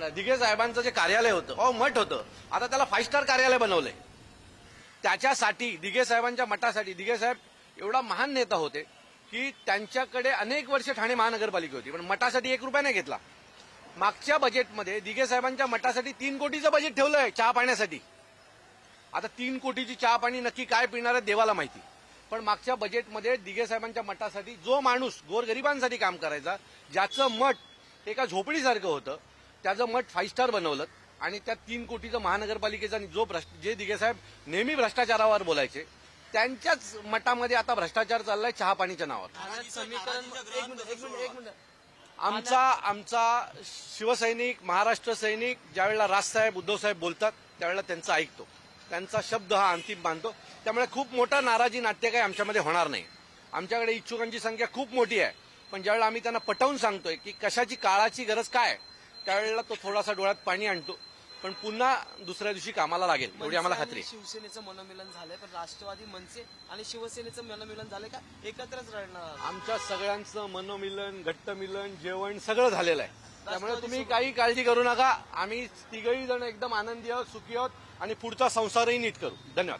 दिघे साहेबांचं जे कार्यालय होतं मठ होतं, आता त्याला 5 स्टार कार्यालय बनवलंय. त्याच्यासाठी दिघे साहेबांच्या मठासाठी दिघे साहेब एवढा महान नेता होते की त्यांच्याकडे अनेक वर्ष ठाणे महानगरपालिका होती, पण मठासाठी 1 रुपया नाही घेतला. मागच्या बजेटमध्ये दिघे साहेबांच्या मठासाठी 3 कोटीचं बजेट ठेवलंय चहा पाण्यासाठी. आता 3 कोटीची चहा पाणी नक्की काय पिणार आहे देवाला माहिती. पण मागच्या बजेटमध्ये दिघे साहेबांच्या मठासाठी जो माणूस गोरगरिबांसाठी काम करायचा, ज्याचं मठ एका झोपडीसारखं होतं, त्याचं मठ 5 स्टार बनवलं आणि त्या 3 कोटीचं महानगरपालिकेचा जे दिघे साहेब नेहमी भ्रष्टाचारावर बोलायचे, त्यांच्याच मठामध्ये आता भ्रष्टाचार चाललाय चहा पाणीच्या नावावर. समीकरण आमचा शिवसैनिक, महाराष्ट्र सैनिक ज्यावेळेला राजसाहेब उद्धवसाहेब बोलतात त्यावेळेला त्यांचं ऐकतो, त्यांचा शब्द हा अंतिम मानतो. त्यामुळे खूप मोठा नाराजी नाट्य काही आमच्यामध्ये होणार नाही. आमच्याकडे इच्छुकांची संख्या खूप मोठी आहे, पण ज्यावेळेला आम्ही त्यांना पटवून सांगतोय की कशाची काळाची गरज काय, त्यावेळेला तो थोडासा डोळ्यात पाणी आणतो. पण पुन्हा दुसऱ्या दिवशी कामाला लागेल एवढी आम्हाला खात्री आहे. शिवसेनेचं मनोमिलन झालंय, पण राष्ट्रवादी मनसे आणि शिवसेनेचं मनोमिलन झालंय का एकत्रच राहणार? आमच्या सगळ्यांचं मनोमिलन, घट्टमिलन, जेवण सगळं झालेलं आहे. त्यामुळे तुम्ही काही काळजी करू नका. आम्ही तिघही जण एकदम आनंदी आहोत, सुखी आहोत आणि पुढचा संसारही नीट करू. धन्यवाद.